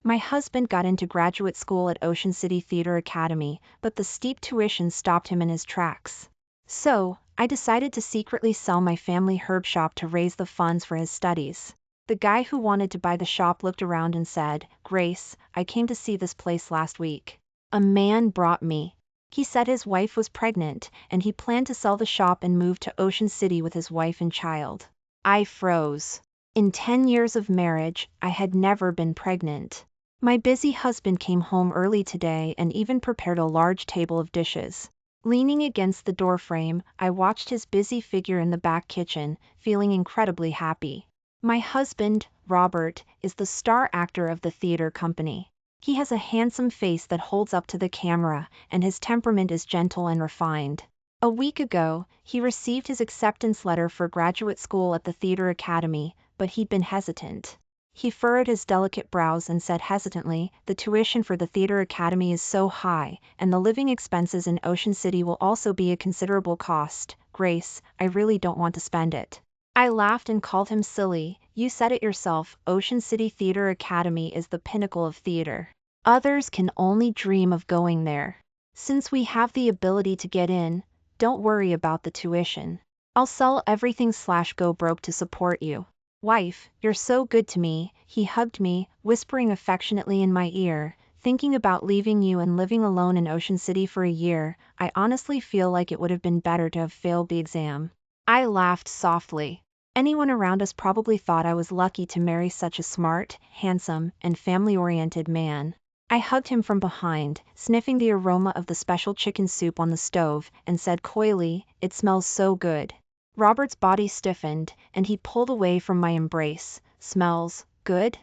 My husband got into graduate school at Ocean City Theater Academy, but the steep tuition stopped him in his tracks. So, I decided to secretly sell my family herb shop to raise the funds for his studies. The guy who wanted to buy the shop looked around and said, "Grace, I came to see this place last week. A man brought me. He said his wife was pregnant, and he planned to sell the shop and move to Ocean City with his wife and child." I froze. In 10 years of marriage, I had never been pregnant. My busy husband came home early today and even prepared a large table of dishes. Leaning against the doorframe, I watched his busy figure in the back kitchen, feeling incredibly happy. My husband, Robert, is the star actor of the theater company. He has a handsome face that holds up to the camera, and his temperament is gentle and refined. A week ago, he received his acceptance letter for graduate school at the Theater Academy, but he'd been hesitant. He furrowed his delicate brows and said hesitantly, "The tuition for the Theater Academy is so high, and the living expenses in Ocean City will also be a considerable cost. Grace, I really don't want to spend it." I laughed and called him silly. "You said it yourself, Ocean City Theater Academy is the pinnacle of theater. Others can only dream of going there. Since we have the ability to get in, don't worry about the tuition. I'll sell everything/go broke to support you. Wife, you're so good to me." He hugged me, whispering affectionately in my ear, "Thinking about leaving you and living alone in Ocean City for a year, I honestly feel like it would have been better to have failed the exam." I laughed softly. Anyone around us probably thought I was lucky to marry such a smart, handsome, and family-oriented man. I hugged him from behind, sniffing the aroma of the special chicken soup on the stove, and said coyly, "It smells so good." Robert's body stiffened, and he pulled away from my embrace. "Smells good?"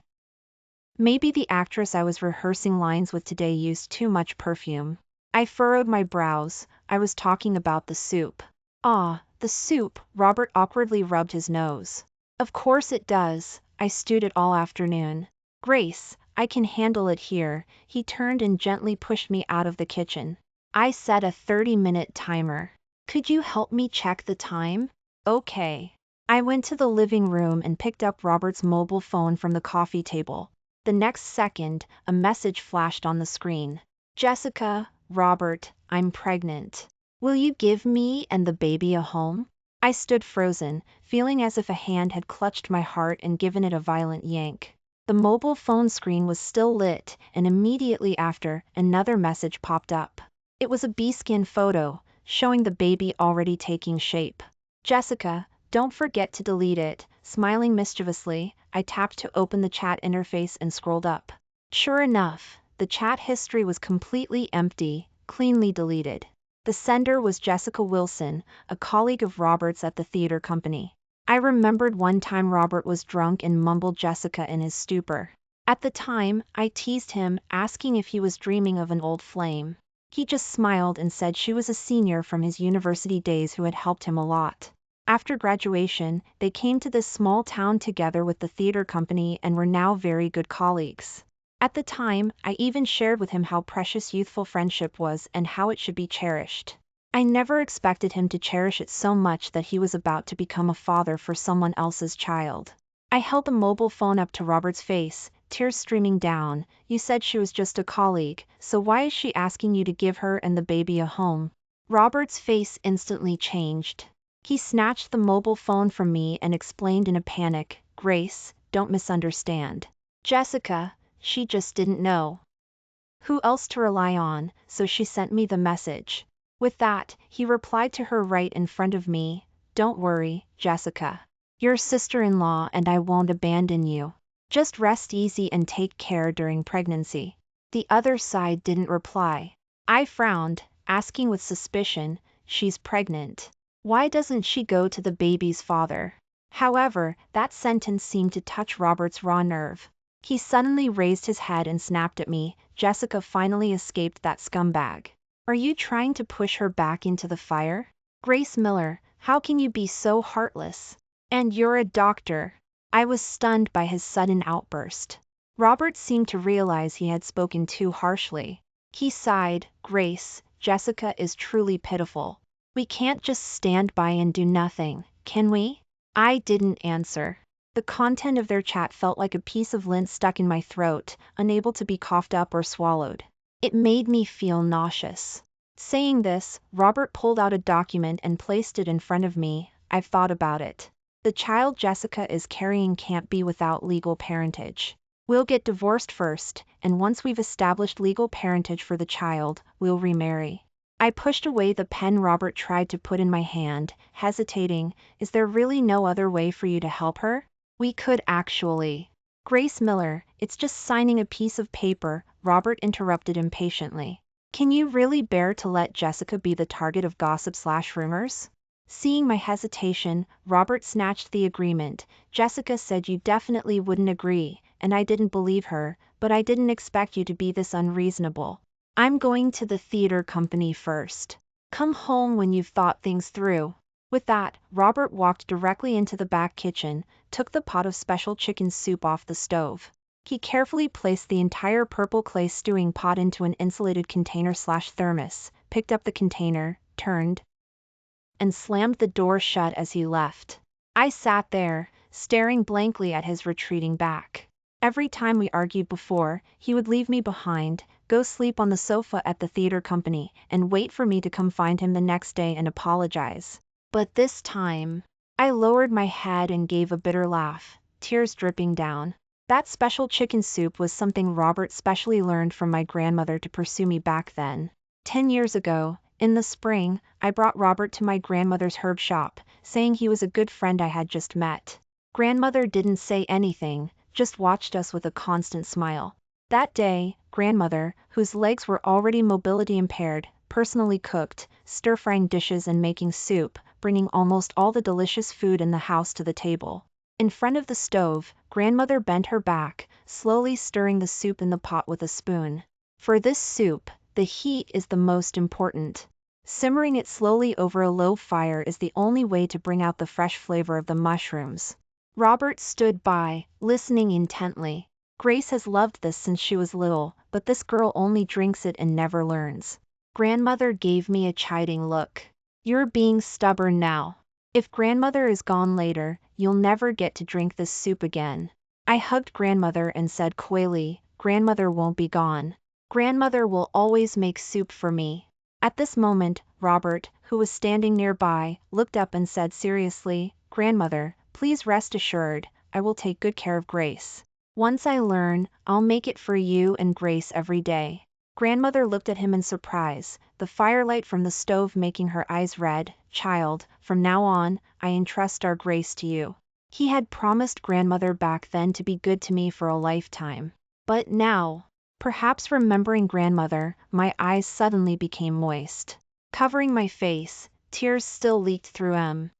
Maybe the actress I was rehearsing lines with today used too much perfume. I furrowed my brows. I was talking about the soup. "Ah, the soup," Robert awkwardly rubbed his nose. "Of course it does. I stewed it all afternoon." "Grace, I can handle it here." He turned and gently pushed me out of the kitchen. I set a 30-minute timer. "Could you help me check the time?" "Okay." I went to the living room and picked up Robert's mobile phone from the coffee table. The next second, a message flashed on the screen. "Jessica, Robert, I'm pregnant. Will you give me and the baby a home?" I stood frozen, feeling as if a hand had clutched my heart and given it a violent yank. The mobile phone screen was still lit, and immediately after, another message popped up. It was a bee-skin photo, showing the baby already taking shape. "Jessica, don't forget to delete it." Smiling mischievously, I tapped to open the chat interface and scrolled up. Sure enough, the chat history was completely empty, cleanly deleted. The sender was Jessica Wilson, a colleague of Robert's at the theater company. I remembered one time Robert was drunk and mumbled Jessica in his stupor. At the time, I teased him, asking if he was dreaming of an old flame. He just smiled and said she was a senior from his university days who had helped him a lot. After graduation, they came to this small town together with the theater company and were now very good colleagues. At the time, I even shared with him how precious youthful friendship was and how it should be cherished. I never expected him to cherish it so much that he was about to become a father for someone else's child. I held the mobile phone up to Robert's face, tears streaming down. "You said she was just a colleague, so why is she asking you to give her and the baby a home?" Robert's face instantly changed. He snatched the mobile phone from me and explained in a panic, "Grace, don't misunderstand. Jessica, she just didn't know who else to rely on, so she sent me the message." With that, he replied to her right in front of me, "Don't worry, Jessica. You're sister-in-law and I won't abandon you. Just rest easy and take care during pregnancy." The other side didn't reply. I frowned, asking with suspicion, "She's pregnant. Why doesn't she go to the baby's father?" However, that sentence seemed to touch Robert's raw nerve. He suddenly raised his head and snapped at me, "Jessica finally escaped that scumbag. Are you trying to push her back into the fire? Grace Miller, how can you be so heartless? And you're a doctor." I was stunned by his sudden outburst. Robert seemed to realize he had spoken too harshly. He sighed, "Grace, Jessica is truly pitiful. We can't just stand by and do nothing, can we?" I didn't answer. The content of their chat felt like a piece of lint stuck in my throat, unable to be coughed up or swallowed. It made me feel nauseous. Saying this, Robert pulled out a document and placed it in front of me. I've thought about it. The child Jessica is carrying can't be without legal parentage. We'll get divorced first, and once we've established legal parentage for the child, we'll remarry. I pushed away the pen Robert tried to put in my hand, hesitating. Is there really no other way for you to help her? We could actually. Grace Miller, it's just signing a piece of paper, Robert interrupted impatiently. Can you really bear to let Jessica be the target of gossip/rumors? Seeing my hesitation, Robert snatched the agreement. Jessica said you definitely wouldn't agree, and I didn't believe her, but I didn't expect you to be this unreasonable. I'm going to the theater company first. Come home when you've thought things through. With that, Robert walked directly into the back kitchen, took the pot of special chicken soup off the stove. He carefully placed the entire purple clay stewing pot into an insulated container/thermos, picked up the container, turned, and slammed the door shut as he left. I sat there, staring blankly at his retreating back. Every time we argued before, he would leave me behind, go sleep on the sofa at the theater company, and wait for me to come find him the next day and apologize. But this time, I lowered my head and gave a bitter laugh, tears dripping down. That special chicken soup was something Robert specially learned from my grandmother to pursue me back then. 10 years ago, in the spring, I brought Robert to my grandmother's herb shop, saying he was a good friend I had just met. Grandmother didn't say anything, just watched us with a constant smile. That day, grandmother, whose legs were already mobility impaired, personally cooked, stir-frying dishes and making soup, bringing almost all the delicious food in the house to the table. In front of the stove, grandmother bent her back, slowly stirring the soup in the pot with a spoon. For this soup, the heat is the most important. Simmering it slowly over a low fire is the only way to bring out the fresh flavor of the mushrooms. Robert stood by, listening intently. Grace has loved this since she was little, but this girl only drinks it and never learns. Grandmother gave me a chiding look. You're being stubborn now. If grandmother is gone later, you'll never get to drink this soup again. I hugged grandmother and said coyly, grandmother won't be gone. Grandmother will always make soup for me. At this moment, Robert, who was standing nearby, looked up and said seriously, grandmother, please rest assured, I will take good care of Grace. Once I learn, I'll make it for you and Grace every day. Grandmother looked at him in surprise, the firelight from the stove making her eyes red. Child, from now on, I entrust our Grace to you. He had promised grandmother back then to be good to me for a lifetime. But now, perhaps remembering grandmother, my eyes suddenly became moist. Covering my face, tears still leaked through them.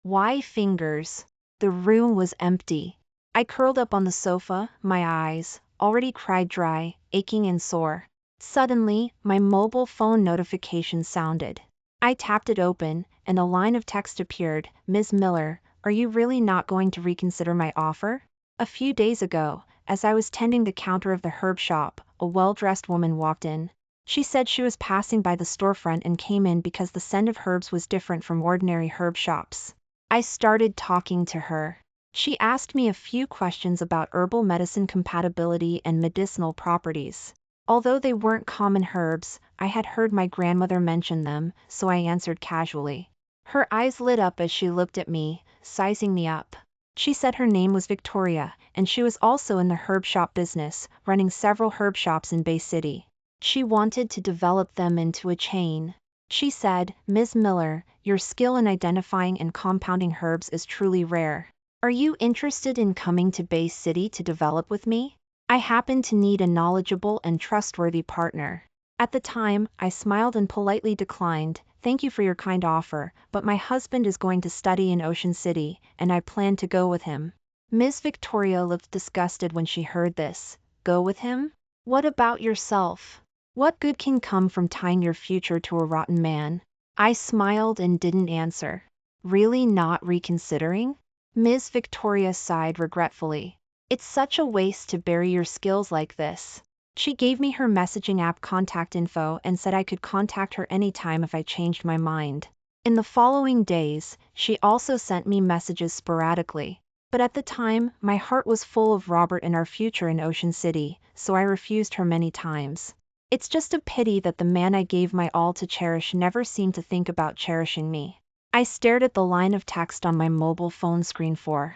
Why fingers? The room was empty. I curled up on the sofa, my eyes, already cried dry, aching and sore. Suddenly, my mobile phone notification sounded. I tapped it open, and a line of text appeared. Ms. Miller, are you really not going to reconsider my offer? A few days ago, as I was tending the counter of the herb shop, a well-dressed woman walked in. She said she was passing by the storefront and came in because the scent of herbs was different from ordinary herb shops. I started talking to her. She asked me a few questions about herbal medicine compatibility and medicinal properties. Although they weren't common herbs, I had heard my grandmother mention them, so I answered casually. Her eyes lit up as she looked at me, sizing me up. She said her name was Victoria, and she was also in the herb shop business, running several herb shops in Bay City. She wanted to develop them into a chain. She said, Ms. Miller, your skill in identifying and compounding herbs is truly rare. Are you interested in coming to Bay City to develop with me? I happen to need a knowledgeable and trustworthy partner. At the time, I smiled and politely declined, thank you for your kind offer, but my husband is going to study in Ocean City, and I plan to go with him. Ms. Victoria looked disgusted when she heard this. Go with him? What about yourself? What good can come from tying your future to a rotten man? I smiled and didn't answer. Really not reconsidering? Ms. Victoria sighed regretfully. It's such a waste to bury your skills like this. She gave me her messaging app contact info and said I could contact her anytime if I changed my mind. In the following days, she also sent me messages sporadically. But at the time, my heart was full of Robert and our future in Ocean City, so I refused her many times. It's just a pity that the man I gave my all to cherish never seemed to think about cherishing me. I stared at the line of text on my mobile phone screen for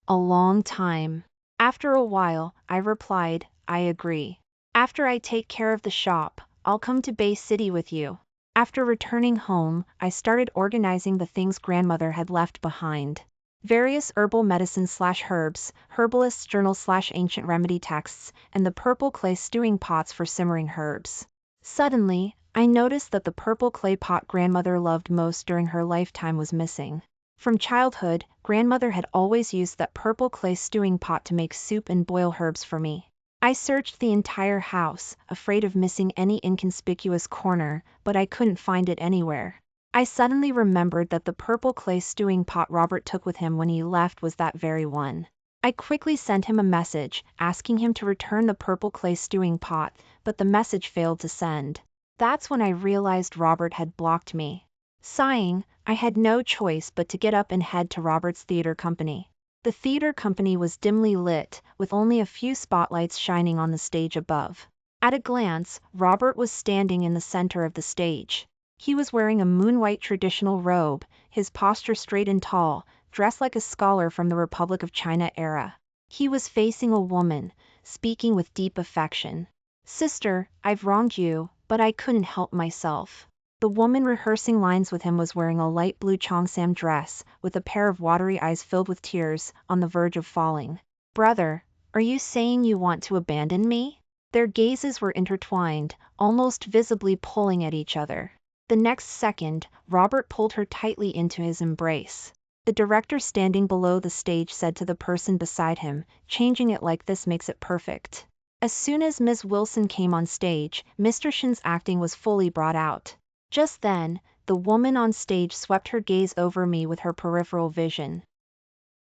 a long time. After a while, I replied, I agree. After I take care of the shop, I'll come to Bay City with you. After returning home, I started organizing the things grandmother had left behind. Various herbal medicines/herbs, herbalist's journal/ancient remedy texts, and the purple clay stewing pots for simmering herbs. Suddenly, I noticed that the purple clay pot grandmother loved most during her lifetime was missing. From childhood, grandmother had always used that purple clay stewing pot to make soup and boil herbs for me. I searched the entire house, afraid of missing any inconspicuous corner, but I couldn't find it anywhere. I suddenly remembered that the purple clay stewing pot Robert took with him when he left was that very one. I quickly sent him a message, asking him to return the purple clay stewing pot, but the message failed to send. That's when I realized Robert had blocked me. Sighing, I had no choice but to get up and head to Robert's theater company. The theater company was dimly lit, with only a few spotlights shining on the stage above. At a glance, Robert was standing in the center of the stage. He was wearing a moon-white traditional robe, his posture straight and tall, dressed like a scholar from the Republic of China era. He was facing a woman, speaking with deep affection. Sister, I've wronged you, but I couldn't help myself. The woman rehearsing lines with him was wearing a light blue cheongsam dress, with a pair of watery eyes filled with tears, on the verge of falling. Brother, are you saying you want to abandon me? Their gazes were intertwined, almost visibly pulling at each other. The next second, Robert pulled her tightly into his embrace. The director standing below the stage said to the person beside him, changing it like this makes it perfect. As soon as Ms. Wilson came on stage, Mr. Shin's acting was fully brought out. Just then, the woman on stage swept her gaze over me with her peripheral vision.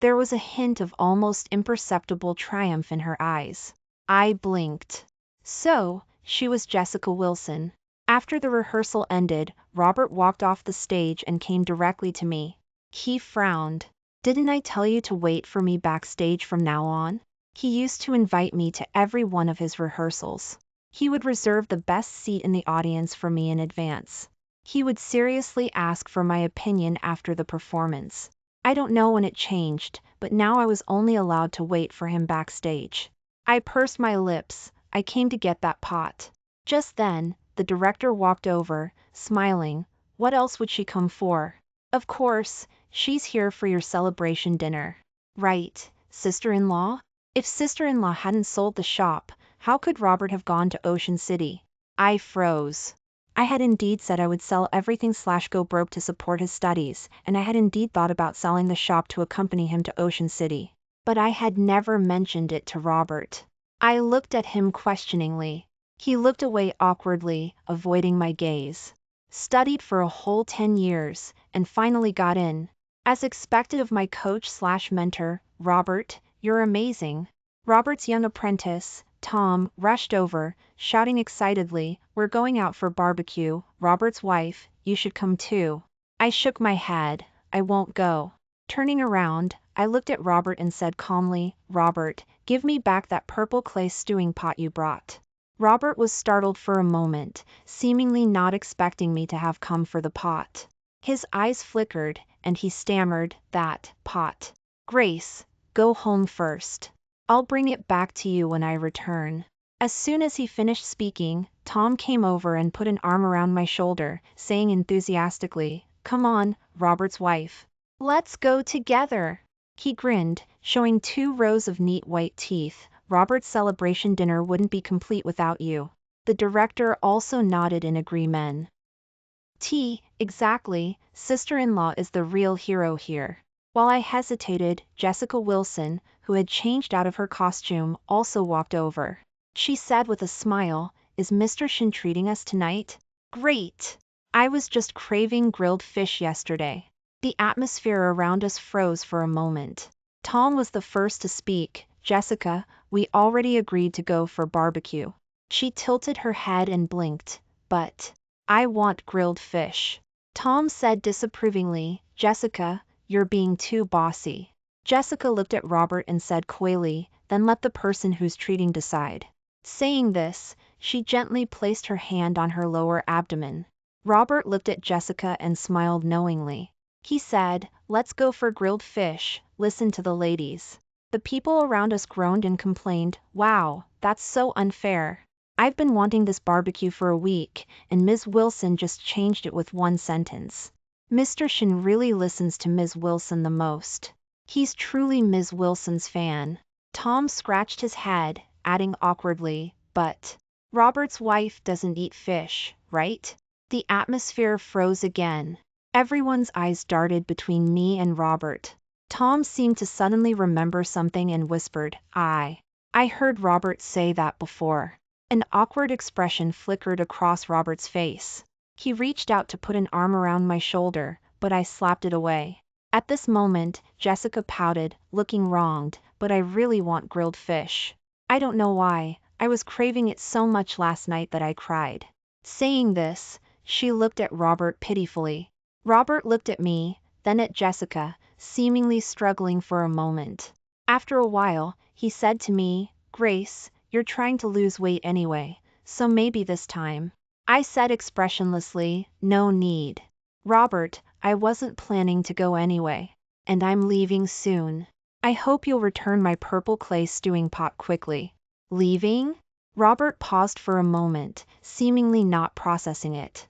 There was a hint of almost imperceptible triumph in her eyes. I blinked. So, she was Jessica Wilson. After the rehearsal ended, Robert walked off the stage and came directly to me. He frowned. Didn't I tell you to wait for me backstage from now on? He used to invite me to every one of his rehearsals. He would reserve the best seat in the audience for me in advance. He would seriously ask for my opinion after the performance. I don't know when it changed, but now I was only allowed to wait for him backstage. I pursed my lips. I came to get that pot. Just then, the director walked over, smiling. What else would she come for? Of course, she's here for your celebration dinner. Right, sister-in-law? If sister-in-law hadn't sold the shop, how could Robert have gone to Ocean City? I froze. I had indeed said I would sell everything/go broke to support his studies, and I had indeed thought about selling the shop to accompany him to Ocean City. But I had never mentioned it to Robert. I looked at him questioningly. He looked away awkwardly, avoiding my gaze. Studied for a whole 10 years, and finally got in. As expected of my coach/mentor, Robert, you're amazing. Robert's young apprentice, Tom, rushed over, shouting excitedly, we're going out for barbecue. Robert's wife, you should come too. I shook my head, I won't go. Turning around, I looked at Robert and said calmly, Robert, give me back that purple clay stewing pot you brought. Robert was startled for a moment, seemingly not expecting me to have come for the pot. His eyes flickered, and he stammered, that pot. Grace, go home first. I'll bring it back to you when I return. As soon as he finished speaking, Tom came over and put an arm around my shoulder, saying enthusiastically, come on, Robert's wife. Let's go together. He grinned, showing 2 rows of neat white teeth. Robert's celebration dinner wouldn't be complete without you. The director also nodded in agreement. Exactly, sister-in-law is the real hero here. While I hesitated, Jessica Wilson, who had changed out of her costume, also walked over. She said with a smile, is Mr. Shin treating us tonight? Great! I was just craving grilled fish yesterday. The atmosphere around us froze for a moment. Tom was the first to speak. Jessica, we already agreed to go for barbecue. She tilted her head and blinked. But I want grilled fish. Tom said disapprovingly, Jessica, you're being too bossy. Jessica looked at Robert and said coyly, then let the person who's treating decide. Saying this, she gently placed her hand on her lower abdomen. Robert looked at Jessica and smiled knowingly. He said, let's go for grilled fish, listen to the ladies. The people around us groaned and complained, wow, that's so unfair. I've been wanting this barbecue for a week, and Ms. Wilson just changed it with one sentence. Mr. Shin really listens to Ms. Wilson the most. He's truly Ms. Wilson's fan. Tom scratched his head, adding awkwardly, but Robert's wife doesn't eat fish, right? The atmosphere froze again. Everyone's eyes darted between me and Robert. Tom seemed to suddenly remember something and whispered, I heard Robert say that before. An awkward expression flickered across Robert's face. He reached out to put an arm around my shoulder, but I slapped it away. At this moment, Jessica pouted, looking wronged, but I really want grilled fish. I don't know why, I was craving it so much last night that I cried. Saying this, she looked at Robert pitifully. Robert looked at me, then at Jessica, seemingly struggling for a moment. After a while, he said to me, Grace, you're trying to lose weight anyway, so maybe this time. I said expressionlessly, no need. Robert, I wasn't planning to go anyway. And I'm leaving soon. I hope you'll return my purple clay stewing pot quickly. Leaving? Robert paused for a moment, seemingly not processing it.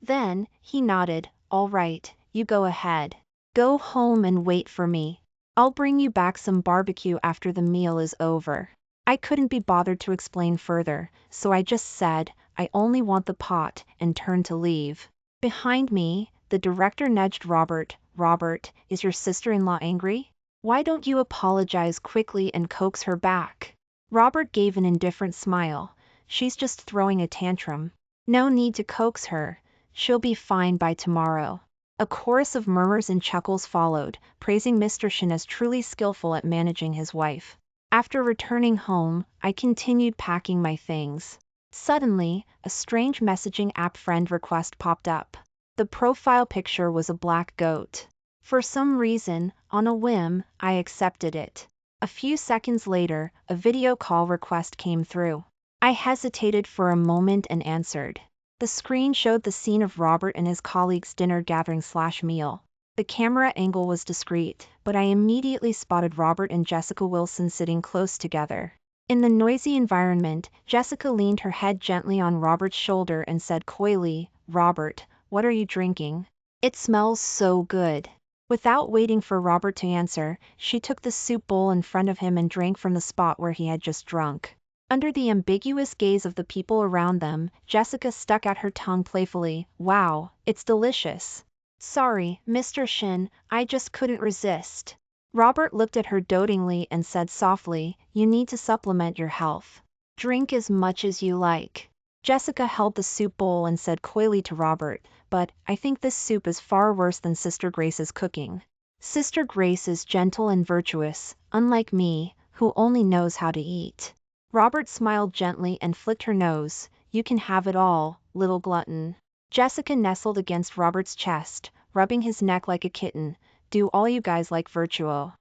Then, he nodded, all right, you go ahead. Go home and wait for me. I'll bring you back some barbecue after the meal is over. I couldn't be bothered to explain further, so I just said, I only want the pot, and turned to leave. Behind me, the director nudged Robert. Robert, is your sister-in-law angry? Why don't you apologize quickly and coax her back? Robert gave an indifferent smile. She's just throwing a tantrum. No need to coax her. She'll be fine by tomorrow. A chorus of murmurs and chuckles followed, praising Mr. Shin as truly skillful at managing his wife. After returning home, I continued packing my things. Suddenly, a strange messaging app friend request popped up. The profile picture was a black goat. For some reason, on a whim, I accepted it. A few seconds later, a video call request came through. I hesitated for a moment and answered. The screen showed the scene of Robert and his colleagues' dinner gathering/meal. The camera angle was discreet, but I immediately spotted Robert and Jessica Wilson sitting close together. In the noisy environment, Jessica leaned her head gently on Robert's shoulder and said coyly, Robert, what are you drinking? It smells so good. Without waiting for Robert to answer, she took the soup bowl in front of him and drank from the spot where he had just drunk. Under the ambiguous gaze of the people around them, Jessica stuck out her tongue playfully, wow, it's delicious. Sorry, Mr. Shin, I just couldn't resist. Robert looked at her dotingly and said softly, you need to supplement your health. Drink as much as you like. Jessica held the soup bowl and said coyly to Robert, but I think this soup is far worse than Sister Grace's cooking. Sister Grace is gentle and virtuous, unlike me, who only knows how to eat. Robert smiled gently and flicked her nose. You can have it all, little glutton. Jessica nestled against Robert's chest, rubbing his neck like a kitten. Do all you guys like virtuo?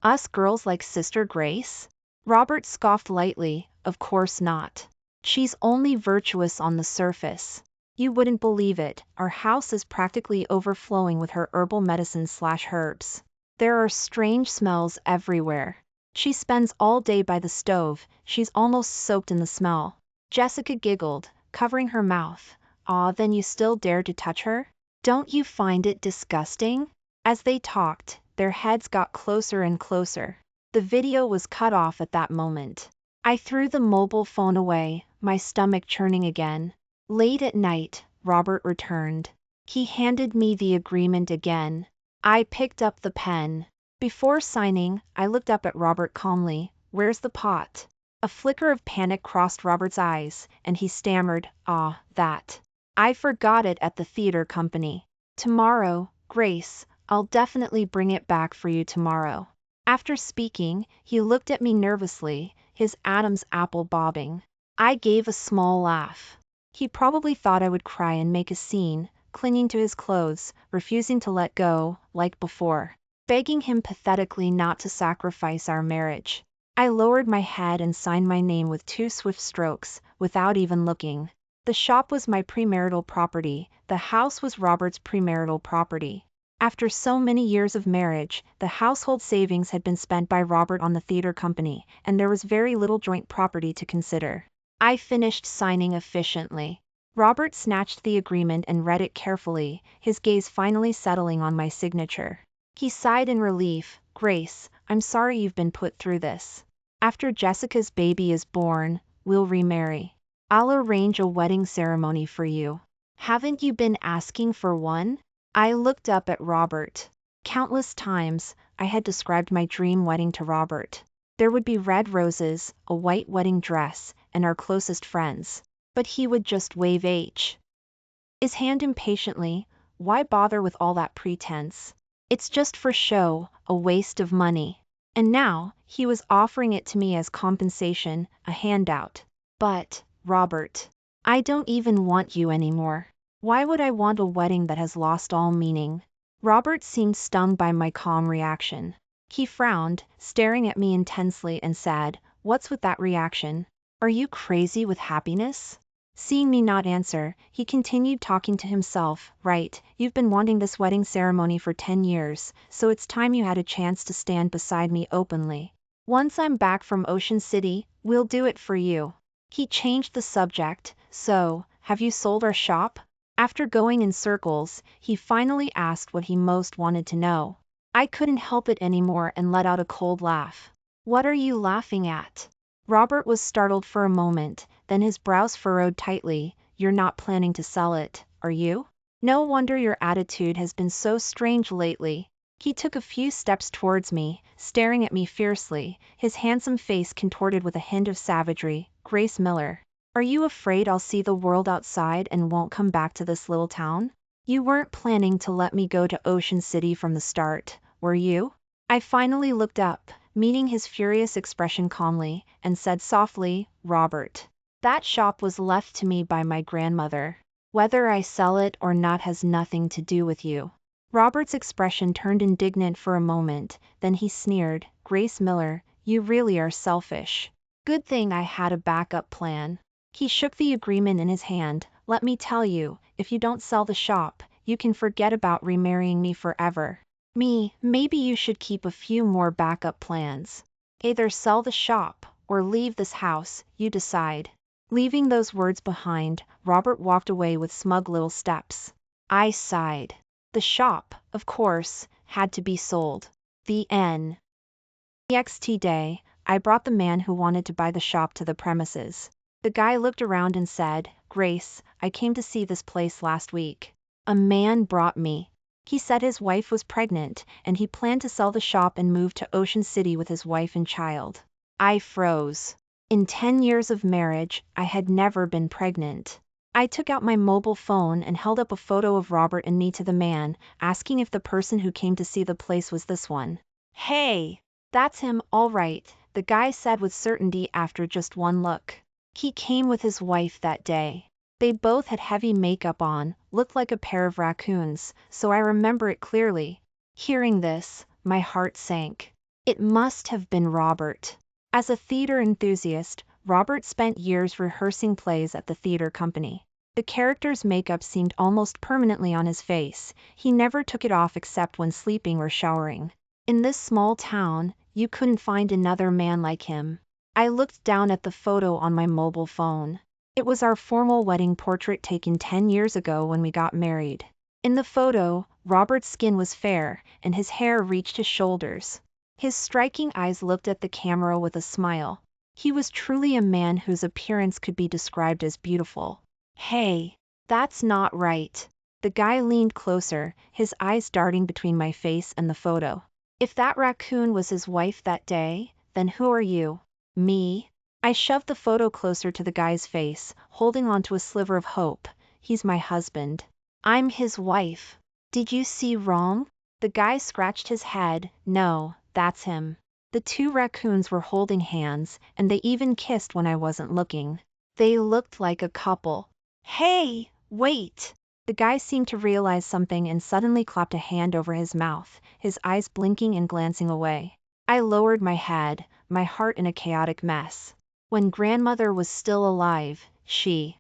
Us girls like Sister Grace? Robert scoffed lightly, of course not. She's only virtuous on the surface. You wouldn't believe it, our house is practically overflowing with her herbal medicines/herbs. There are strange smells everywhere. She spends all day by the stove, she's almost soaked in the smell. Jessica giggled, covering her mouth. Aw, then you still dare to touch her? Don't you find it disgusting? As they talked, their heads got closer and closer. The video was cut off at that moment. I threw the mobile phone away, my stomach churning again. Late at night, Robert returned. He handed me the agreement again. I picked up the pen. Before signing, I looked up at Robert calmly. Where's the pot? A flicker of panic crossed Robert's eyes, and he stammered, that. I forgot it at the theater company. Tomorrow, Grace, I'll definitely bring it back for you tomorrow. After speaking, he looked at me nervously, his Adam's apple bobbing. I gave a small laugh. He probably thought I would cry and make a scene, clinging to his clothes, refusing to let go, like before. begging him pathetically not to sacrifice our marriage. I lowered my head and signed my name with 2 swift strokes, without even looking. The shop was my premarital property, the house was Robert's premarital property. After so many years of marriage, the household savings had been spent by Robert on the theater company, and there was very little joint property to consider. I finished signing efficiently. Robert snatched the agreement and read it carefully, his gaze finally settling on my signature. He sighed in relief. "Grace, I'm sorry you've been put through this. After Jessica's baby is born, we'll remarry. I'll arrange a wedding ceremony for you. Haven't you been asking for one?" I looked up at Robert. Countless times, I had described my dream wedding to Robert. There would be red roses, a white wedding dress, and our closest friends. But he would just wave his hand impatiently. Why bother with all that pretense? It's just for show, a waste of money. And now, he was offering it to me as compensation, a handout. But, Robert, I don't even want you anymore. Why would I want a wedding that has lost all meaning? Robert seemed stunned by my calm reaction. He frowned, staring at me intensely, and said, "What's with that reaction? Are you crazy with happiness?" Seeing me not answer, he continued talking to himself. "Right, you've been wanting this wedding ceremony for 10 years, so it's time you had a chance to stand beside me openly. Once I'm back from Ocean City, we'll do it for you." He changed the subject. "So, have you sold our shop?" After going in circles, he finally asked what he most wanted to know. I couldn't help it anymore and let out a cold laugh. "What are you laughing at?" Robert was startled for a moment, then his brows furrowed tightly. "You're not planning to sell it, are you? No wonder your attitude has been so strange lately." He took a few steps towards me, staring at me fiercely, his handsome face contorted with a hint of savagery. "Grace Miller, are you afraid I'll see the world outside and won't come back to this little town? You weren't planning to let me go to Ocean City from the start, were you?" I finally looked up, meeting his furious expression calmly, and said softly, "Robert, that shop was left to me by my grandmother. Whether I sell it or not has nothing to do with you." Robert's expression turned indignant for a moment, then he sneered, "Grace Miller, you really are selfish. Good thing I had a backup plan." He shook the agreement in his hand. "Let me tell you, if you don't sell the shop, you can forget about remarrying me forever." Maybe you should keep a few more backup plans. Either sell the shop, or leave this house, you decide. Leaving those words behind, Robert walked away with smug little steps. I sighed. The shop, of course, had to be sold. The next day, I brought the man who wanted to buy the shop to the premises. The guy looked around and said, "Grace, I came to see this place last week. A man brought me. He said his wife was pregnant, and he planned to sell the shop and move to Ocean City with his wife and child." I froze. In 10 years of marriage, I had never been pregnant. I took out my mobile phone and held up a photo of Robert and me to the man, asking if the person who came to see the place was this one. "Hey, that's him, all right," the guy said with certainty after just one look. He came with his wife that day. They both had heavy makeup on, looked like a pair of raccoons, so I remember it clearly. Hearing this, my heart sank. It must have been Robert. As a theater enthusiast, Robert spent years rehearsing plays at the theater company. The character's makeup seemed almost permanently on his face. He never took it off except when sleeping or showering. In this small town, you couldn't find another man like him. I looked down at the photo on my mobile phone. It was our formal wedding portrait taken 10 years ago when we got married. In the photo, Robert's skin was fair, and his hair reached his shoulders. His striking eyes looked at the camera with a smile. He was truly a man whose appearance could be described as beautiful. "Hey, that's not right." The guy leaned closer, his eyes darting between my face and the photo. "If that raccoon was his wife that day, then who are you?" "Me?" I shoved the photo closer to the guy's face, holding onto a sliver of hope. "He's my husband. I'm his wife." "Did you see wrong?" The guy scratched his head. "No, that's him." The 2 raccoons were holding hands, and they even kissed when I wasn't looking. They looked like a couple. "Hey, wait!" The guy seemed to realize something and suddenly clapped a hand over his mouth, his eyes blinking and glancing away. I lowered my head, my heart in a chaotic mess. When grandmother was still alive, she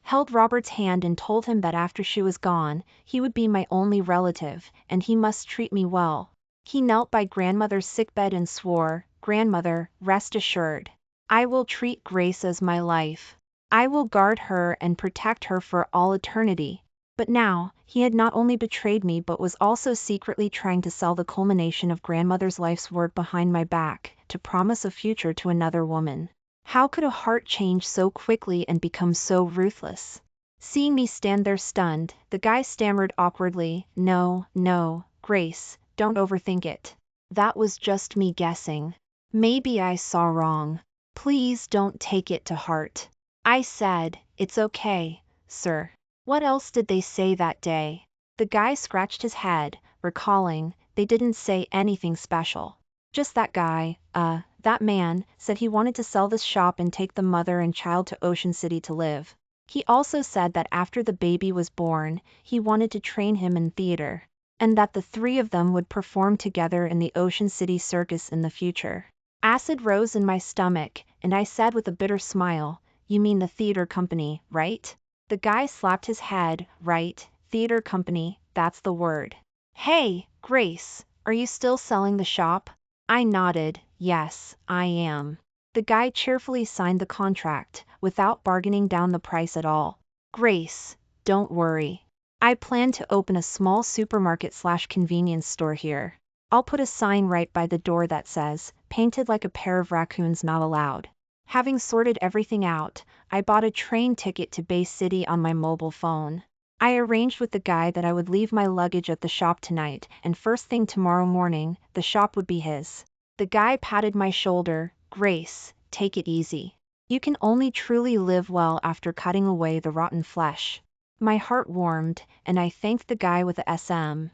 held Robert's hand and told him that after she was gone, he would be my only relative, and he must treat me well. He knelt by grandmother's sickbed and swore, "Grandmother, rest assured. I will treat Grace as my life. I will guard her and protect her for all eternity." But now, he had not only betrayed me but was also secretly trying to sell the culmination of grandmother's life's work behind my back, to promise a future to another woman. How could a heart change so quickly and become so ruthless? Seeing me stand there stunned, the guy stammered awkwardly, "No, no, Grace, don't overthink it. That was just me guessing. Maybe I saw wrong. Please don't take it to heart." I said, "It's okay, sir." What else did they say that day? The guy scratched his head, recalling, "They didn't say anything special. Just that guy, that man, said he wanted to sell this shop and take the mother and child to Ocean City to live. He also said that after the baby was born, he wanted to train him in theater, and that the three of them would perform together in the Ocean City Circus in the future." Acid rose in my stomach, and I said with a bitter smile, "You mean the theater company, right?" The guy slapped his head, "Right, theater company, that's the word. Hey, Grace, are you still selling the shop?" I nodded, "Yes, I am." The guy cheerfully signed the contract, without bargaining down the price at all. "Grace, don't worry. I plan to open a small supermarket/convenience store here. I'll put a sign right by the door that says, 'Painted like a pair of raccoons not allowed.'" Having sorted everything out, I bought a train ticket to Bay City on my mobile phone. I arranged with the guy that I would leave my luggage at the shop tonight, and first thing tomorrow morning, the shop would be his. The guy patted my shoulder, "Grace, take it easy. You can only truly live well after cutting away the rotten flesh." My heart warmed, and I thanked the guy with a SM.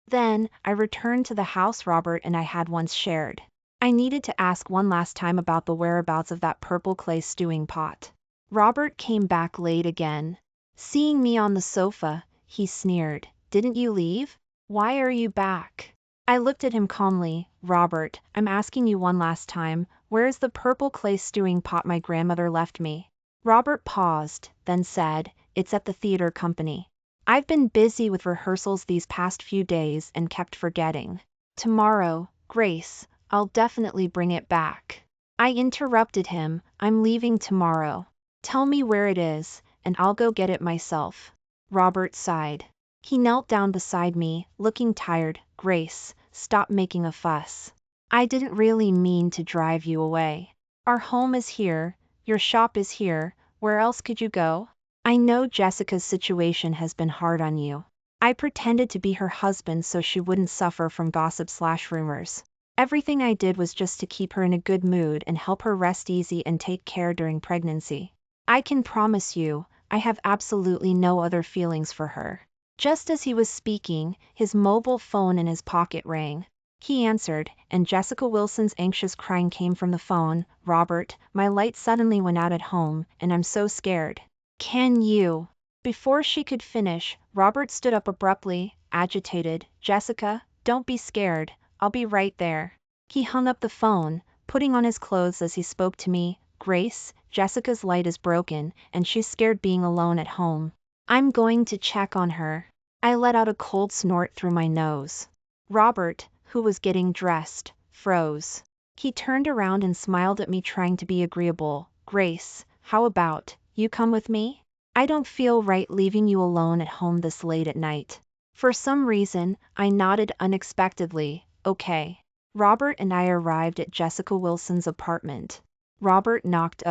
Then, I returned to the house Robert and I had once shared. I needed to ask one last time about the whereabouts of that purple clay stewing pot. Robert came back late again. Seeing me on the sofa, he sneered, "Didn't you leave? Why are you back?" I looked at him calmly, "Robert, I'm asking you one last time, where is the purple clay stewing pot my grandmother left me?" Robert paused, then said, "It's at the theater company. I've been busy with rehearsals these past few days and kept forgetting. Tomorrow, Grace, I'll definitely bring it back." I interrupted him, "I'm leaving tomorrow. Tell me where it is, and I'll go get it myself." Robert sighed. He knelt down beside me, looking tired. "Grace, stop making a fuss. I didn't really mean to drive you away. Our home is here, your shop is here, where else could you go? I know Jessica's situation has been hard on you. I pretended to be her husband so she wouldn't suffer from gossip/rumors. Everything I did was just to keep her in a good mood and help her rest easy and take care during pregnancy. I can promise you, I have absolutely no other feelings for her." Just as he was speaking, his mobile phone in his pocket rang. He answered, and Jessica Wilson's anxious crying came from the phone, "Robert, my light suddenly went out at home, and I'm so scared. Can you?" Before she could finish, Robert stood up abruptly, agitated. "Jessica, don't be scared. I'll be right there." He hung up the phone, putting on his clothes as he spoke to me. "Grace, Jessica's light is broken, and she's scared being alone at home. I'm going to check on her." I let out a cold snort through my nose. Robert, who was getting dressed, froze. He turned around and smiled at me, trying to be agreeable. "Grace, how about, you come with me? I don't feel right leaving you alone at home this late at night." For some reason, I nodded unexpectedly, "Okay." Robert and I arrived at Jessica Wilson's apartment. Robert knocked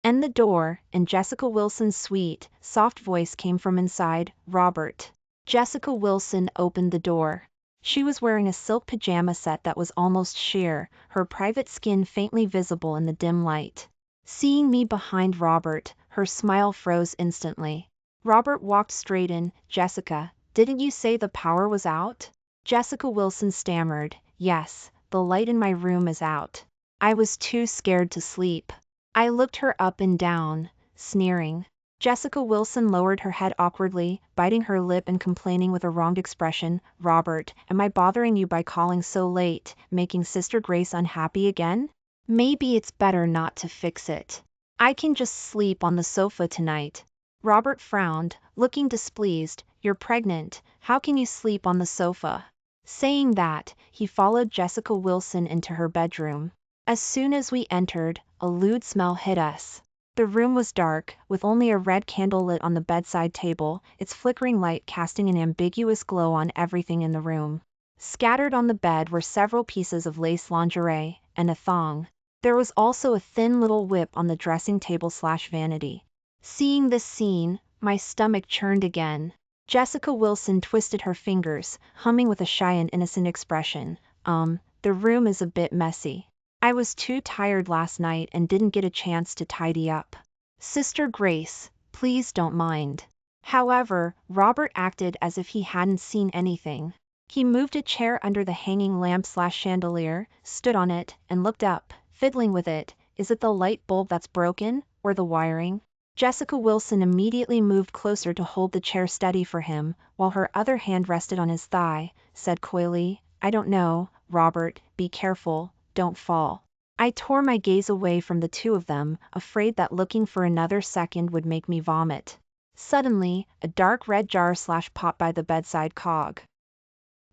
and the door, and Jessica Wilson's sweet, soft voice came from inside, "Robert." Jessica Wilson opened the door. She was wearing a silk pajama set that was almost sheer, her private skin faintly visible in the dim light. Seeing me behind Robert, her smile froze instantly. Robert walked straight in. "Jessica, didn't you say the power was out?" Jessica Wilson stammered, "Yes, the light in my room is out. I was too scared to sleep." I looked her up and down, sneering. Jessica Wilson lowered her head awkwardly, biting her lip and complaining with a wronged expression. Robert, am I bothering you by calling so late, making Sister Grace unhappy again? Maybe it's better not to fix it. I can just sleep on the sofa tonight. Robert frowned, looking displeased. You're pregnant, how can you sleep on the sofa? Saying that, he followed Jessica Wilson into her bedroom. As soon as we entered, a lewd smell hit us. The room was dark, with only a red candle lit on the bedside table, its flickering light casting an ambiguous glow on everything in the room. Scattered on the bed were several pieces of lace lingerie, and a thong. There was also a thin little whip on the dressing table/vanity. Seeing this scene, my stomach churned again. Jessica Wilson twisted her fingers, humming with a shy and innocent expression. The room is a bit messy. I was too tired last night and didn't get a chance to tidy up. Sister Grace, please don't mind. However, Robert acted as if he hadn't seen anything. He moved a chair under the hanging lamp/chandelier, stood on it, and looked up, fiddling with it. Is it the light bulb that's broken, or the wiring? Jessica Wilson immediately moved closer to hold the chair steady for him, while her other hand rested on his thigh, said coyly, I don't know, Robert, be careful, don't fall. I tore my gaze away from the two of them, afraid that looking for another second would make me vomit. Suddenly, a dark red jar/pot by the bedside caught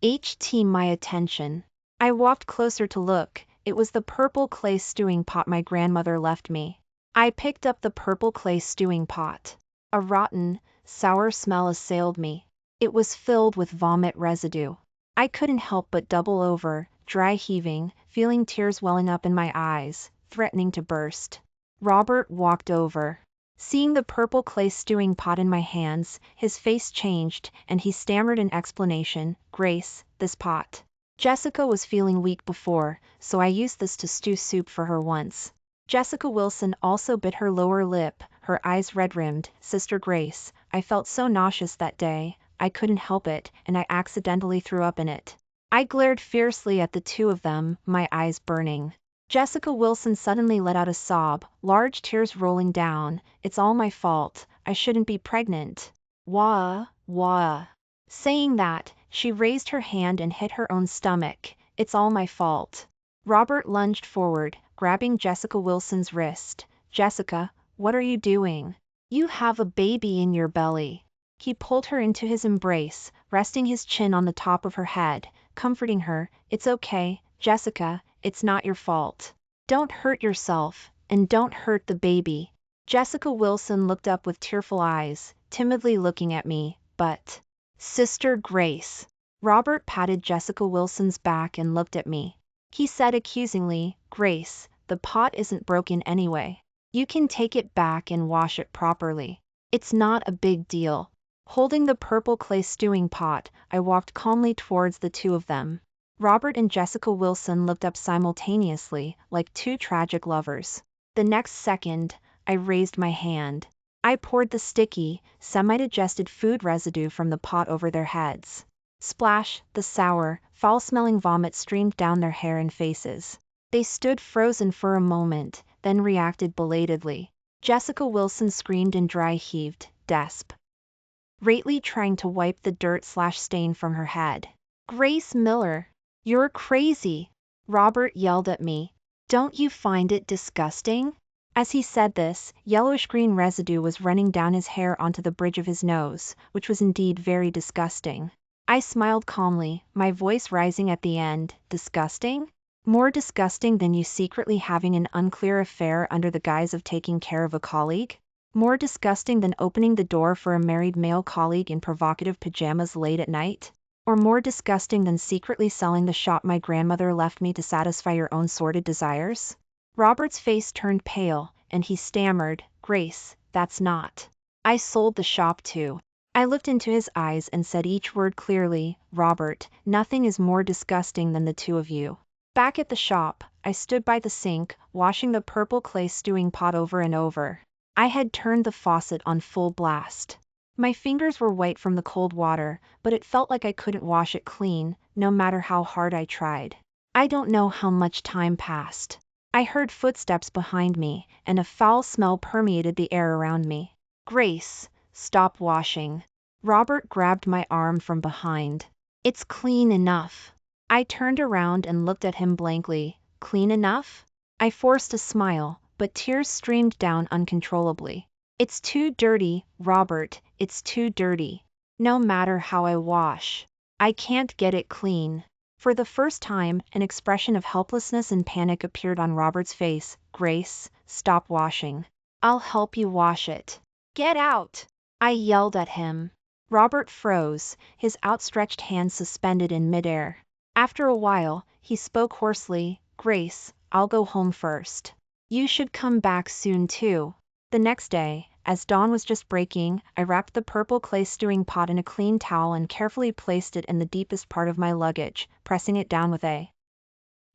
my attention. I walked closer to look. It was the purple clay stewing pot my grandmother left me. I picked up the purple clay stewing pot. A rotten, sour smell assailed me. It was filled with vomit residue. I couldn't help but double over, dry heaving, feeling tears welling up in my eyes, threatening to burst. Robert walked over. Seeing the purple clay stewing pot in my hands, his face changed, and he stammered an explanation. Grace, this pot. Jessica was feeling weak before, so I used this to stew soup for her once. Jessica Wilson also bit her lower lip, her eyes red-rimmed. Sister Grace, I felt so nauseous that day, I couldn't help it, and I accidentally threw up in it. I glared fiercely at the two of them, my eyes burning. Jessica Wilson suddenly let out a sob, large tears rolling down. It's all my fault, I shouldn't be pregnant. Wah, wah. Saying that, she raised her hand and hit her own stomach. It's all my fault. Robert lunged forward, grabbing Jessica Wilson's wrist. Jessica, what are you doing? You have a baby in your belly. He pulled her into his embrace, resting his chin on the top of her head, comforting her. It's okay, Jessica, it's not your fault. Don't hurt yourself, and don't hurt the baby. Jessica Wilson looked up with tearful eyes, timidly looking at me, but... Sister Grace. Robert patted Jessica Wilson's back and looked at me. He said accusingly, Grace, the pot isn't broken anyway. You can take it back and wash it properly. It's not a big deal. Holding the purple clay stewing pot, I walked calmly towards the two of them. Robert and Jessica Wilson looked up simultaneously, like two tragic lovers. The next second, I raised my hand. I poured the sticky, semi-digested food residue from the pot over their heads. Splash, the sour, foul-smelling vomit streamed down their hair and faces. They stood frozen for a moment, then reacted belatedly. Jessica Wilson screamed and dry heaved, desperately trying to wipe the dirt/stain from her head. Grace Miller, you're crazy, Robert yelled at me. Don't you find it disgusting? As he said this, yellowish-green residue was running down his hair onto the bridge of his nose, which was indeed very disgusting. I smiled calmly, my voice rising at the end. Disgusting? More disgusting than you secretly having an unclear affair under the guise of taking care of a colleague? More disgusting than opening the door for a married male colleague in provocative pajamas late at night? Or more disgusting than secretly selling the shop my grandmother left me to satisfy your own sordid desires? Robert's face turned pale, and he stammered, Grace, that's not. I sold the shop too. I looked into his eyes and said each word clearly, Robert, nothing is more disgusting than the two of you. Back at the shop, I stood by the sink, washing the purple clay stewing pot over and over. I had turned the faucet on full blast. My fingers were white from the cold water, but it felt like I couldn't wash it clean, no matter how hard I tried. I don't know how much time passed. I heard footsteps behind me, and a foul smell permeated the air around me. Grace, stop washing. Robert grabbed my arm from behind. It's clean enough. I turned around and looked at him blankly. Clean enough? I forced a smile, but tears streamed down uncontrollably. It's too dirty, Robert, it's too dirty. No matter how I wash, I can't get it clean. For the first time, an expression of helplessness and panic appeared on Robert's face. Grace, stop washing. I'll help you wash it. Get out! I yelled at him. Robert froze, his outstretched hands suspended in midair. After a while, he spoke hoarsely. Grace, I'll go home first. You should come back soon too. The next day, as dawn was just breaking, I wrapped the purple clay stewing pot in a clean towel and carefully placed it in the deepest part of my luggage, pressing it down with a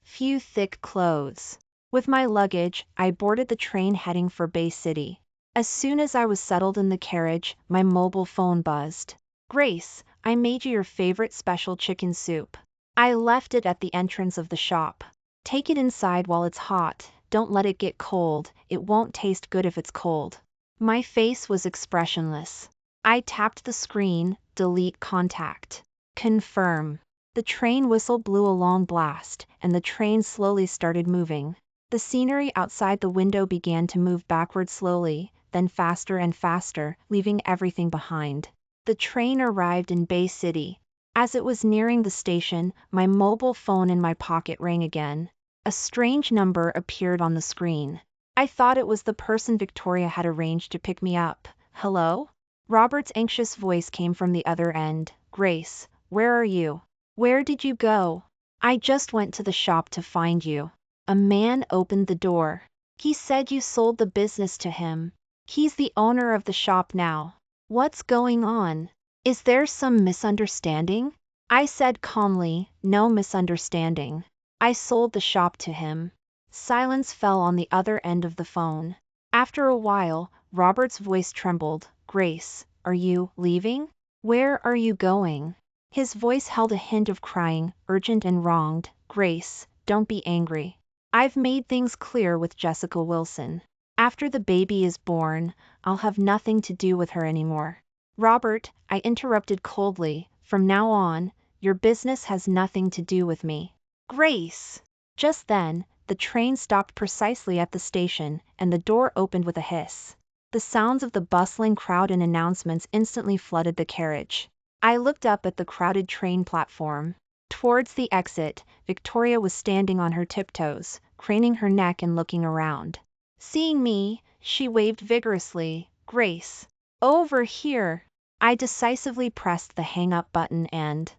few thick clothes. With my luggage, I boarded the train heading for Bay City. As soon as I was settled in the carriage, my mobile phone buzzed. Grace, I made you your favorite special chicken soup. I left it at the entrance of the shop. Take it inside while it's hot. Don't let it get cold, it won't taste good if it's cold. My face was expressionless. I tapped the screen, delete contact. Confirm. The train whistle blew a long blast, and the train slowly started moving. The scenery outside the window began to move backward slowly, then faster and faster, leaving everything behind. The train arrived in Bay City. As it was nearing the station, my mobile phone in my pocket rang again. A strange number appeared on the screen. I thought it was the person Victoria had arranged to pick me up. Hello? Robert's anxious voice came from the other end. Grace, where are you? Where did you go? I just went to the shop to find you. A man opened the door. He said you sold the business to him. He's the owner of the shop now. What's going on? Is there some misunderstanding? I said calmly, no misunderstanding. I sold the shop to him. Silence fell on the other end of the phone. After a while, Robert's voice trembled. Grace, are you leaving? Where are you going? His voice held a hint of crying, urgent and wronged. Grace, don't be angry. I've made things clear with Jessica Wilson. After the baby is born, I'll have nothing to do with her anymore. Robert, I interrupted coldly, from now on, your business has nothing to do with me. Grace! Just then, the train stopped precisely at the station, and the door opened with a hiss. The sounds of the bustling crowd and announcements instantly flooded the carriage. I looked up at the crowded train platform. Towards the exit, Victoria was standing on her tiptoes, craning her neck and looking around. Seeing me, she waved vigorously. Grace! Over here! I decisively pressed the hang-up button and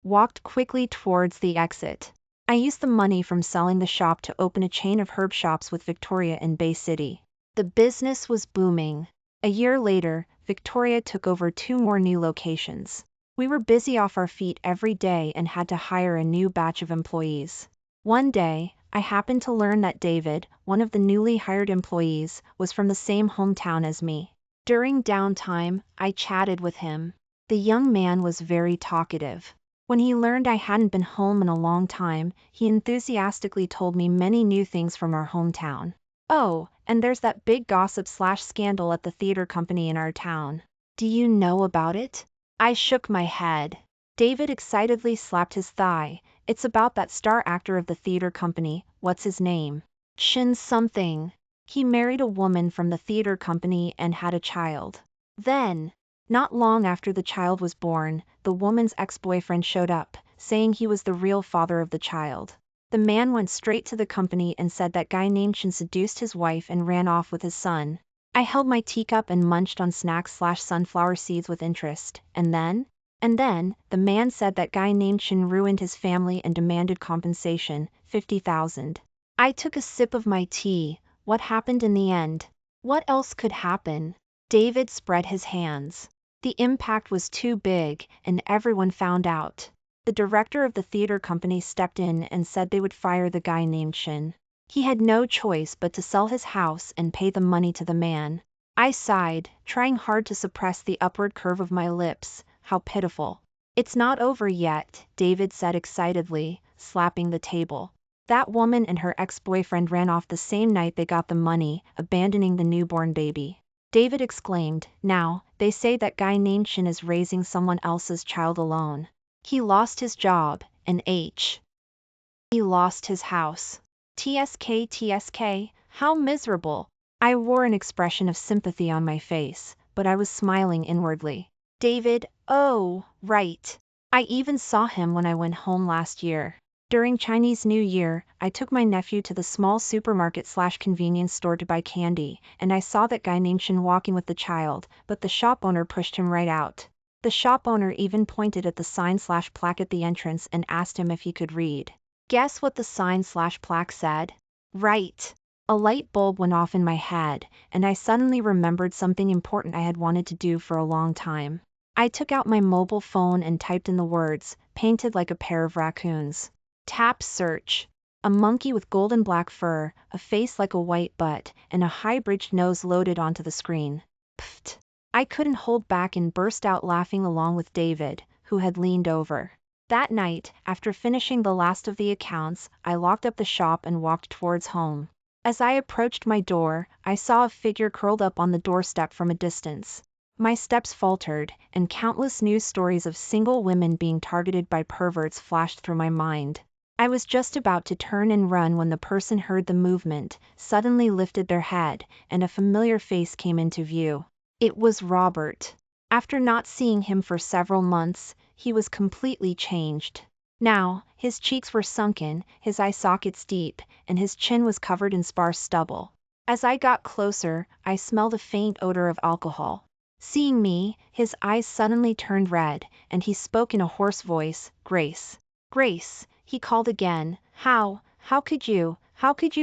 walked quickly towards the exit. I used the money from selling the shop to open a chain of herb shops with Victoria in Bay City. The business was booming. A year later, Victoria took over 2 more new locations. We were busy off our feet every day and had to hire a new batch of employees. One day, I happened to learn that David, one of the newly hired employees, was from the same hometown as me. During downtime, I chatted with him. The young man was very talkative. When he learned I hadn't been home in a long time, he enthusiastically told me many new things from our hometown. Oh, and there's that big gossip/scandal at the theater company in our town. Do you know about it? I shook my head. David excitedly slapped his thigh. It's about that star actor of the theater company. What's his name? Chin something. He married a woman from the theater company and had a child. Then, not long after the child was born, the woman's ex-boyfriend showed up, saying he was the real father of the child. The man went straight to the company and said that guy named Chin seduced his wife and ran off with his son. I held my teacup and munched on snacks/sunflower seeds with interest, and then, the man said that guy named Chin ruined his family and demanded compensation, $50,000. I took a sip of my tea. What happened in the end? What else could happen? David spread his hands. The impact was too big, and everyone found out. The director of the theater company stepped in and said they would fire the guy named Chin. He had no choice but to sell his house and pay the money to the man. I sighed, trying hard to suppress the upward curve of my lips. How pitiful. It's not over yet, David said excitedly, slapping the table. That woman and her ex-boyfriend ran off the same night they got the money, abandoning the newborn baby. David exclaimed. Now, they say that guy named Shin is raising someone else's child alone. He lost his job, and he lost his house. TSK, how miserable. I wore an expression of sympathy on my face, but I was smiling inwardly. David, oh, right. I even saw him when I went home last year. During Chinese New Year, I took my nephew to the small supermarket/convenience store to buy candy, and I saw that guy named Shin walking with the child, but the shop owner pushed him right out. The shop owner even pointed at the sign/plaque at the entrance and asked him if he could read. Guess what the sign/plaque said? Right. A light bulb went off in my head, and I suddenly remembered something important I had wanted to do for a long time. I took out my mobile phone and typed in the words, painted like a pair of raccoons. Tap search. A monkey with golden black fur, a face like a white butt, and a high-bridged nose loaded onto the screen. Pfft. I couldn't hold back and burst out laughing along with David, who had leaned over. That night, after finishing the last of the accounts, I locked up the shop and walked towards home. As I approached my door, I saw a figure curled up on the doorstep from a distance. My steps faltered, and countless news stories of single women being targeted by perverts flashed through my mind. I was just about to turn and run when the person heard the movement, suddenly lifted their head, and a familiar face came into view. It was Robert. After not seeing him for several months, he was completely changed. Now, his cheeks were sunken, his eye sockets deep, and his chin was covered in sparse stubble. As I got closer, I smelled a faint odor of alcohol. Seeing me, his eyes suddenly turned red, and he spoke in a hoarse voice. Grace. Grace, he called again. How could you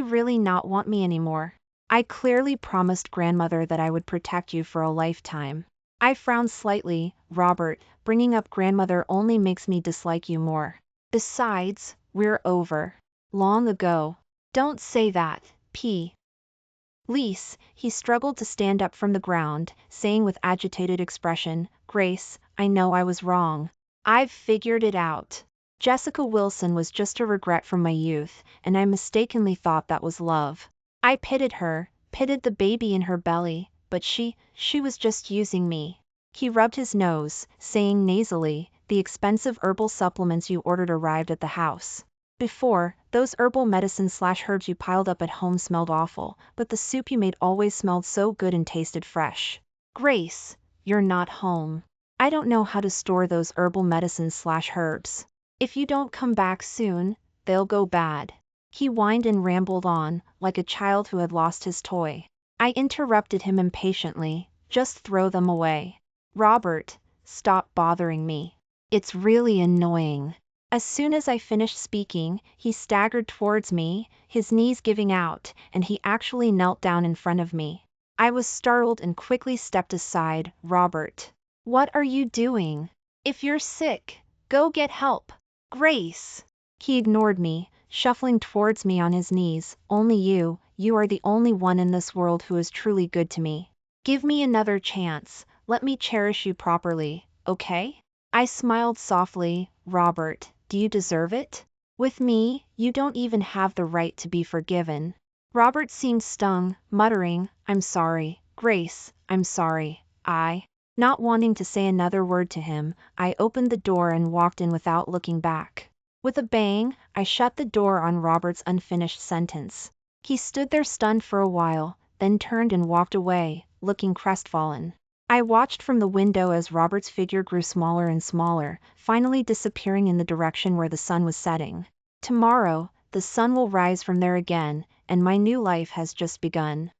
really not want me anymore? I clearly promised grandmother that I would protect you for a lifetime. I frowned slightly. Robert, bringing up grandmother only makes me dislike you more. Besides, we're over. Long ago. Don't say that, Lise, he struggled to stand up from the ground, saying with agitated expression, Grace, I know I was wrong. I've figured it out. Jessica Wilson was just a regret from my youth, and I mistakenly thought that was love. I pitied her, pitied the baby in her belly, but she was just using me. He rubbed his nose, saying nasally, the expensive herbal supplements you ordered arrived at the house. Before, those herbal medicines/herbs you piled up at home smelled awful, but the soup you made always smelled so good and tasted fresh. Grace, you're not home. I don't know how to store those herbal medicines/herbs. If you don't come back soon, they'll go bad. He whined and rambled on, like a child who had lost his toy. I interrupted him impatiently. Just throw them away. Robert, stop bothering me. It's really annoying. As soon as I finished speaking, he staggered towards me, his knees giving out, and he actually knelt down in front of me. I was startled and quickly stepped aside. Robert, what are you doing? If you're sick, go get help. Grace. He ignored me, shuffling towards me on his knees. Only you are the only one in this world who is truly good to me. Give me another chance, let me cherish you properly, okay? I smiled softly. Robert, do you deserve it? With me, you don't even have the right to be forgiven. Robert seemed stung, muttering, I'm sorry, Grace, I'm sorry. Not wanting to say another word to him, I opened the door and walked in without looking back. With a bang, I shut the door on Robert's unfinished sentence. He stood there stunned for a while, then turned and walked away, looking crestfallen. I watched from the window as Robert's figure grew smaller and smaller, finally disappearing in the direction where the sun was setting. Tomorrow, the sun will rise from there again, and my new life has just begun.